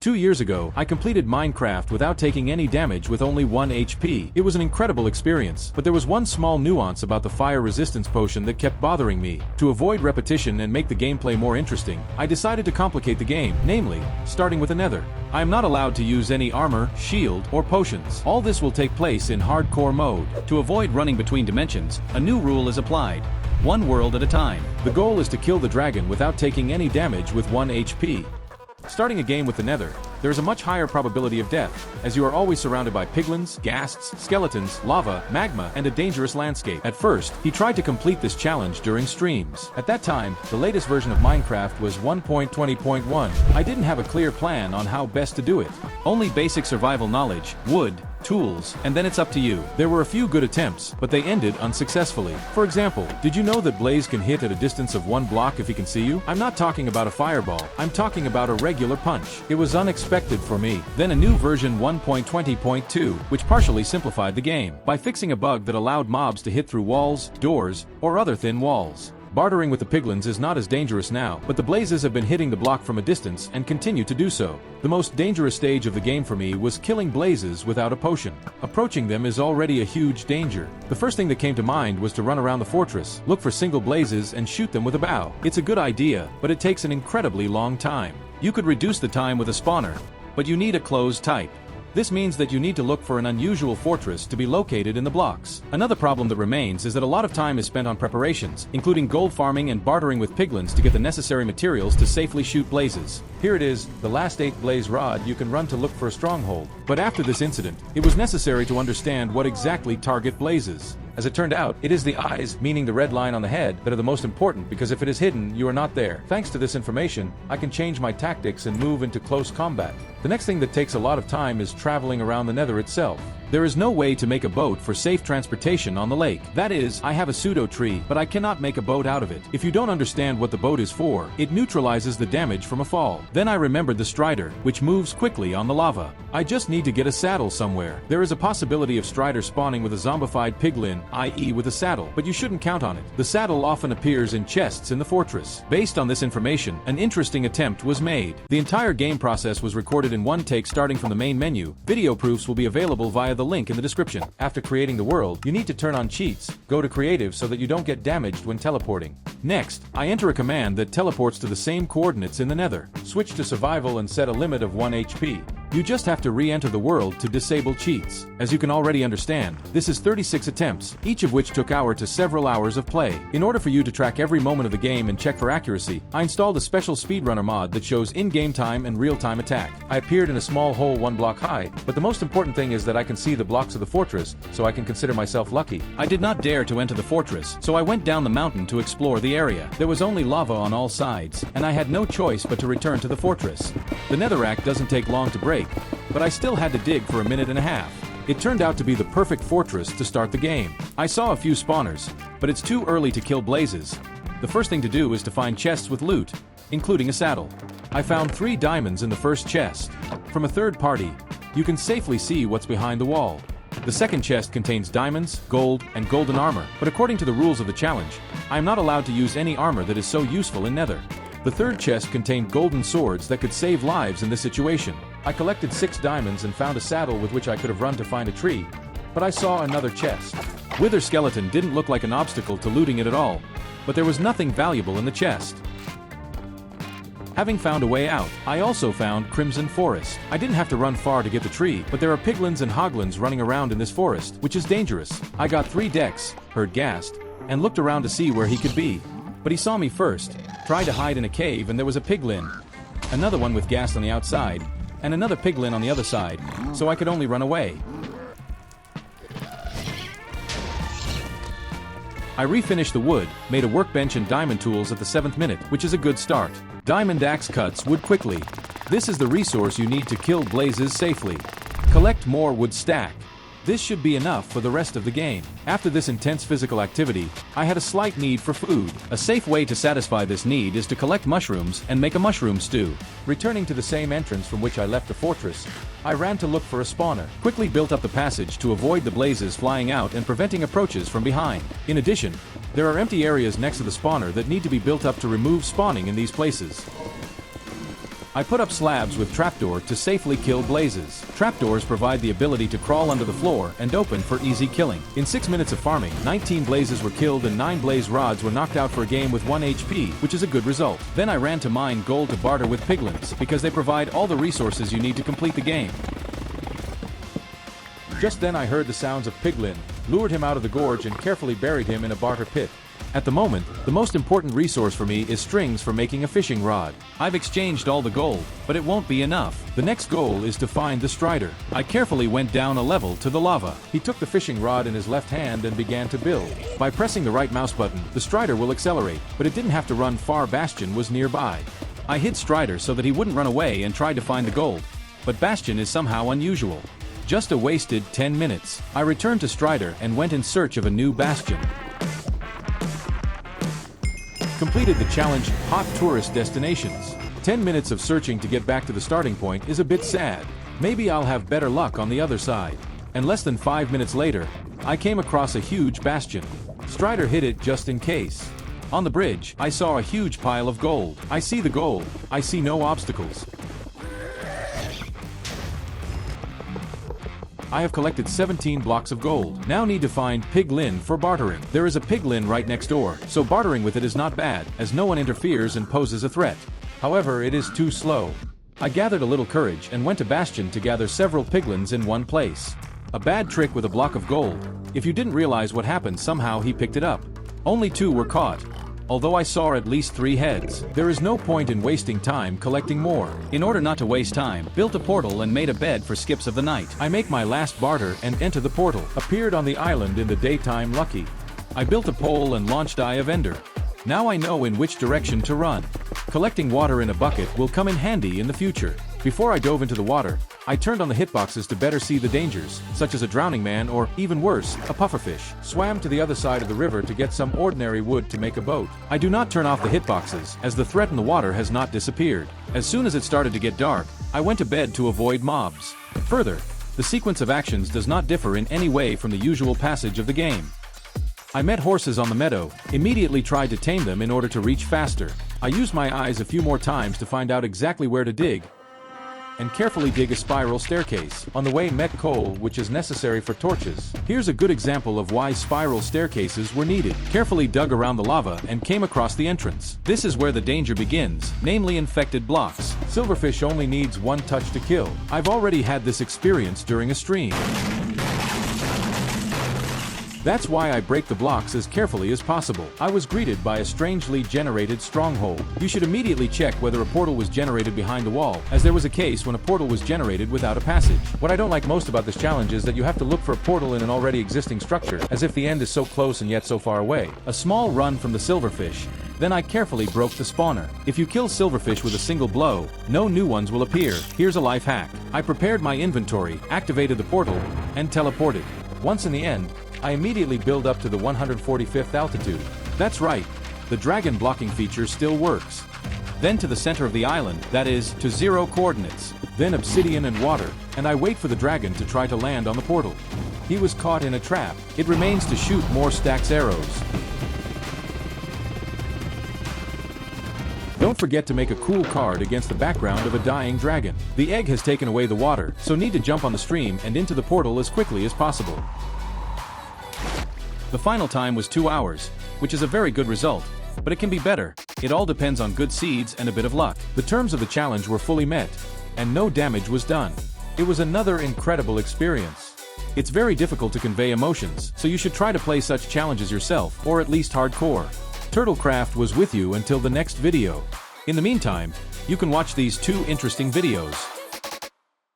2 years ago, I completed Minecraft without taking any damage with only 1 HP. It was an incredible experience, but there was one small nuance about the fire resistance potion that kept bothering me. To avoid repetition and make the gameplay more interesting, I decided to complicate the game, namely, starting with a Nether. I am not allowed to use any armor, shield, or potions. All this will take place in hardcore mode. To avoid running between dimensions, a new rule is applied. One world at a time. The goal is to kill the dragon without taking any damage with 1 HP. Starting a game with the Nether, there is a much higher probability of death, as you are always surrounded by piglins, ghasts, skeletons, lava, magma, and a dangerous landscape. At first, he tried to complete this challenge during streams. At that time, the latest version of Minecraft was 1.20.1. I didn't have a clear plan on how best to do it. Only basic survival knowledge, wood, tools, and then it's up to you. There were a few good attempts, but they ended unsuccessfully. For example, did you know that Blaze can hit at a distance of 1 block if he can see you? I'm not talking about a fireball, I'm talking about a regular punch. It was unexpected for me. Then a new version 1.20.2, which partially simplified the game, by fixing a bug that allowed mobs to hit through walls, doors, or other thin walls. Bartering with the piglins is not as dangerous now, but the blazes have been hitting the block from a distance and continue to do so. The most dangerous stage of the game for me was killing blazes without a potion. Approaching them is already a huge danger. The first thing that came to mind was to run around the fortress, look for single blazes and shoot them with a bow. It's a good idea, but it takes an incredibly long time. You could reduce the time with a spawner, but you need a closed type. This means that you need to look for an unusual fortress to be located in the blocks. Another problem that remains is that a lot of time is spent on preparations, including gold farming and bartering with piglins to get the necessary materials to safely shoot blazes. Here it is, the last 8 blaze rod you can run to look for a stronghold. But after this incident, it was necessary to understand what exactly target blazes. As it turned out, it is the eyes, meaning the red line on the head, that are the most important, because if it is hidden, you are not there. Thanks to this information, I can change my tactics and move into close combat. The next thing that takes a lot of time is traveling around the Nether itself. There is no way to make a boat for safe transportation on the lake. That is, I have a pseudo tree, but I cannot make a boat out of it. If you don't understand what the boat is for, it neutralizes the damage from a fall. Then I remembered the strider, which moves quickly on the lava. I just need to get a saddle somewhere. There is a possibility of strider spawning with a zombified piglin, i.e. with a saddle, but you shouldn't count on it. The saddle often appears in chests in the fortress. Based on this information, an interesting attempt was made. The entire game process was recorded in one take starting from the main menu. Video proofs will be available via the link in the description. After creating the world, you need to turn on cheats. Go to creative so that you don't get damaged when teleporting. Next, I enter a command that teleports to the same coordinates in the Nether. Switch to survival and set a limit of 1 HP. You just have to re-enter the world to disable cheats. As you can already understand, this is 36 attempts, each of which took hour to several hours of play. In order for you to track every moment of the game and check for accuracy, I installed a special speedrunner mod that shows in-game time and real-time attack. I appeared in a small hole 1 block high, but the most important thing is that I can see the blocks of the fortress, so I can consider myself lucky. I did not dare to enter the fortress, so I went down the mountain to explore the area. There was only lava on all sides, and I had no choice but to return to the fortress. The netherrack doesn't take long to break, but I still had to dig for 1.5 minutes. It turned out to be the perfect fortress to start the game. I saw a few spawners, but it's too early to kill blazes. The first thing to do is to find chests with loot, including a saddle. I found 3 diamonds in the first chest. From a third party, you can safely see what's behind the wall. The second chest contains diamonds, gold, and golden armor, but according to the rules of the challenge, I am not allowed to use any armor that is so useful in Nether. The third chest contained golden swords that could save lives in this situation. I collected 6 diamonds and found a saddle with which I could have run to find a tree, but I saw another chest. Wither skeleton didn't look like an obstacle to looting it at all, but there was nothing valuable in the chest. Having found a way out, I also found Crimson Forest. I didn't have to run far to get the tree, but there are piglins and hoglins running around in this forest, which is dangerous. I got 3 decks, heard ghast, and looked around to see where he could be. But he saw me first, tried to hide in a cave, and there was a piglin, another one with ghast on the outside, and another piglin on the other side, so I could only run away. I refinished the wood, made a workbench and diamond tools at the 7th minute, which is a good start. Diamond axe cuts wood quickly. This is the resource you need to kill blazes safely. Collect more wood stack. This should be enough for the rest of the game. After this intense physical activity, I had a slight need for food. A safe way to satisfy this need is to collect mushrooms and make a mushroom stew. Returning to the same entrance from which I left the fortress, I ran to look for a spawner. Quickly built up the passage to avoid the blazes flying out and preventing approaches from behind. In addition, there are empty areas next to the spawner that need to be built up to remove spawning in these places. I put up slabs with trapdoor to safely kill blazes. Trapdoors provide the ability to crawl under the floor and open for easy killing. In 6 minutes of farming, 19 blazes were killed and 9 blaze rods were knocked out for a game with 1 HP, which is a good result. Then I ran to mine gold to barter with piglins, because they provide all the resources you need to complete the game. Just then I heard the sounds of Piglin, lured him out of the gorge and carefully buried him in a barter pit. At the moment, the most important resource for me is strings for making a fishing rod. I've exchanged all the gold, but it won't be enough. The next goal is to find the Strider. I carefully went down a level to the lava. He took the fishing rod in his left hand and began to build. By pressing the right mouse button, the Strider will accelerate, but it didn't have to run far. Bastion was nearby. I hid Strider so that he wouldn't run away and tried to find the gold. But Bastion is somehow unusual. Just a wasted 10 minutes. I returned to Strider and went in search of a new Bastion. Completed the challenge, Hot Tourist Destinations. 10 minutes of searching to get back to the starting point is a bit sad. Maybe I'll have better luck on the other side. And less than 5 minutes later, I came across a huge bastion. Strider hit it just in case. On the bridge, I saw a huge pile of gold. I see the gold. I see no obstacles. I have collected 17 blocks of gold. Now need to find Piglin for bartering. There is a Piglin right next door, so bartering with it is not bad, as no one interferes and poses a threat. However, it is too slow. I gathered a little courage and went to Bastion to gather several Piglins in one place. A bad trick with a block of gold. If you didn't realize what happened, somehow he picked it up. Only 2 were caught. Although I saw at least 3 heads. There is no point in wasting time collecting more. In order not to waste time, built a portal and made a bed for skips of the night. I make my last barter and enter the portal. Appeared on the island in the daytime. Lucky. I built a pole and launched Eye of Ender. Now I know in which direction to run. Collecting water in a bucket will come in handy in the future. Before I dove into the water, I turned on the hitboxes to better see the dangers, such as a drowning man or, even worse, a pufferfish. Swam to the other side of the river to get some ordinary wood to make a boat. I do not turn off the hitboxes, as the threat in the water has not disappeared. As soon as it started to get dark, I went to bed to avoid mobs. Further, the sequence of actions does not differ in any way from the usual passage of the game. I met horses on the meadow, immediately tried to tame them in order to reach faster. I used my eyes a few more times to find out exactly where to dig, and carefully dig a spiral staircase. On the way met coal, which is necessary for torches. Here's a good example of why spiral staircases were needed. Carefully dug around the lava and came across the entrance. This is where the danger begins, namely infected blocks. Silverfish only needs 1 touch to kill. I've already had this experience during a stream. That's why I break the blocks as carefully as possible. I was greeted by a strangely generated stronghold. You should immediately check whether a portal was generated behind the wall, as there was a case when a portal was generated without a passage. What I don't like most about this challenge is that you have to look for a portal in an already existing structure, as if the end is so close and yet so far away. A small run from the silverfish. Then I carefully broke the spawner. If you kill silverfish with a single blow, no new ones will appear. Here's a life hack. I prepared my inventory, activated the portal, and teleported. Once in the end, I immediately build up to the 145th altitude. That's right, the dragon blocking feature still works. Then to the center of the island, that is, to 0 coordinates. Then obsidian and water, and I wait for the dragon to try to land on the portal. He was caught in a trap. It remains to shoot more stacks arrows. Don't forget to make a cool card against the background of a dying dragon. The egg has taken away the water, so need to jump on the stream and into the portal as quickly as possible. The final time was 2 hours, which is a very good result, but it can be better. It all depends on good seeds and a bit of luck. The terms of the challenge were fully met, and no damage was done. It was another incredible experience. It's very difficult to convey emotions, so you should try to play such challenges yourself, or at least hardcore. Turtlecraft was with you until the next video. In the meantime, you can watch these 2 interesting videos.